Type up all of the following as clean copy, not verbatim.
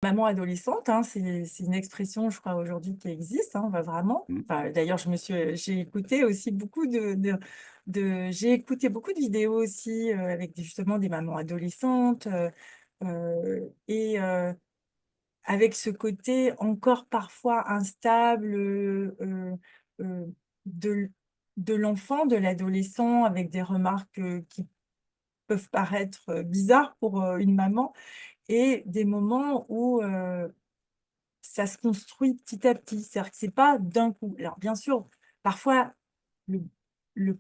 Maman adolescente, hein, c'est une expression, je crois, aujourd'hui qui existe, hein, vraiment. Mmh. Enfin, d'ailleurs, j'ai écouté aussi beaucoup j'ai écouté beaucoup de vidéos aussi, avec justement des mamans adolescentes, avec ce côté encore parfois instable, de l'enfant, de l'adolescent, avec des remarques, qui peuvent paraître, bizarres pour, une maman et des moments où, ça se construit petit à petit. C'est-à-dire que c'est pas d'un coup. Alors bien sûr, parfois le le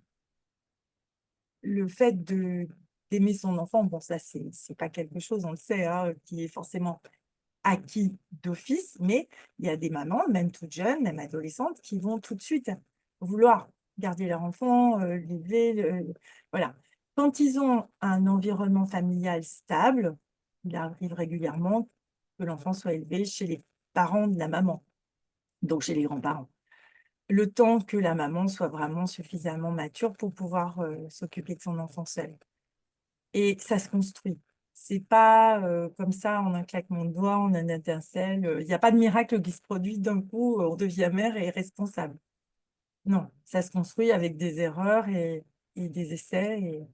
le fait d'aimer son enfant, bon ça c'est pas quelque chose, on le sait, hein, qui est forcément acquis d'office, mais il y a des mamans, même toutes jeunes, même adolescentes, qui vont tout de suite vouloir garder leur enfant, l'élever, voilà. Quand ils ont un environnement familial stable, il arrive régulièrement que l'enfant soit élevé chez les parents de la maman, donc chez les grands-parents. Le temps que la maman soit vraiment suffisamment mature pour pouvoir, s'occuper de son enfant seule et ça se construit. C'est pas, comme ça en un claquement de doigts, en un étincelle, il y a pas de miracle qui se produit d'un coup, on devient mère et responsable. Non, ça se construit avec des erreurs et des essais et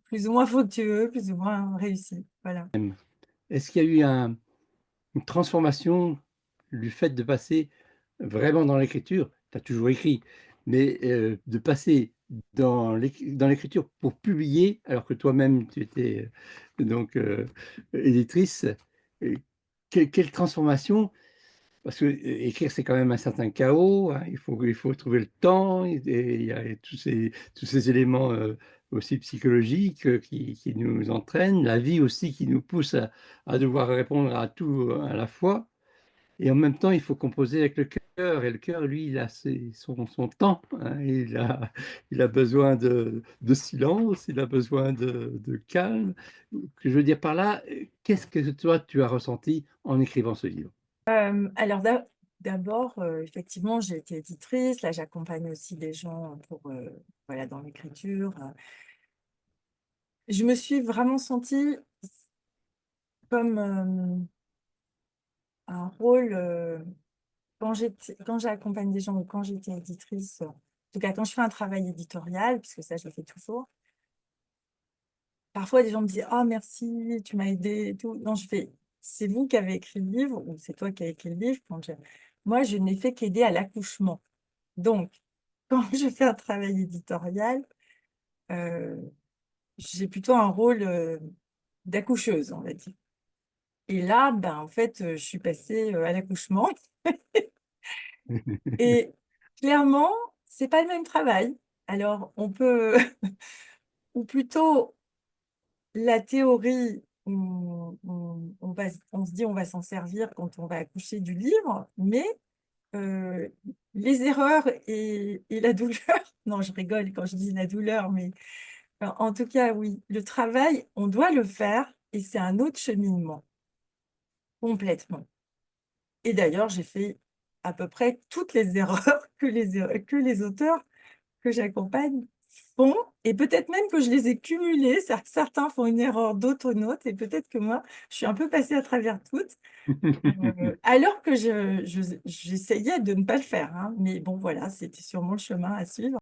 plus ou moins fructueux, plus ou moins réussis, voilà. Est-ce qu'il y a eu une transformation du fait de passer vraiment dans l'écriture? Tu as toujours écrit, mais de passer dans l'écriture pour publier, alors que toi-même tu étais, donc éditrice, heu, quelle transformation? Parce que écrire, c'est quand même un certain chaos, hein, il faut trouver le temps et il y a tous ces éléments, aussi psychologiques, qui nous entraînent, la vie aussi qui nous pousse à devoir répondre à tout, à la fois et en même temps, il faut composer avec le cœur et le cœur, lui, il a son temps, hein, il a besoin de silence, il a besoin de calme. Que je veux dire par là, qu'est-ce que toi tu as ressenti en écrivant ce livre? Alors d'abord, effectivement, j'ai été éditrice, là j'accompagne aussi des gens pour, voilà, dans l'écriture, Je me suis vraiment sentie comme, un rôle, quand j'accompagne des gens ou quand j'étais éditrice, en tout cas quand je fais un travail éditorial, puisque ça je le fais toujours, parfois des gens me disent: «Oh merci, tu m'as aidée et tout». Non, je fais: «C'est vous qui avez écrit le livre ou c'est toi qui as écrit le livre». Moi je n'ai fait qu'aider à l'accouchement. Donc quand je fais un travail éditorial, heu, j'ai plutôt un rôle, d'accoucheuse, on va dire. Et là, ben, en fait, je suis passée, à l'accouchement et clairement, c'est pas le même travail. Alors on peut ou plutôt la théorie, on se dit: «On va s'en servir quand on va accoucher du livre», mais heu, les erreurs et la douleur non, je rigole quand je dis la douleur, mais en tout cas, oui, le travail, on doit le faire et c'est un autre cheminement, complètement. Et d'ailleurs, j'ai fait à peu près toutes les erreurs que les auteurs que j'accompagne font et peut-être même que je les ai cumulées. Certains font une erreur, d'autres une autre et peut-être que moi, je suis un peu passée à travers toutes, alors que j'essayais de ne pas le faire, hein. Mais bon, voilà, c'était sûrement le chemin à suivre.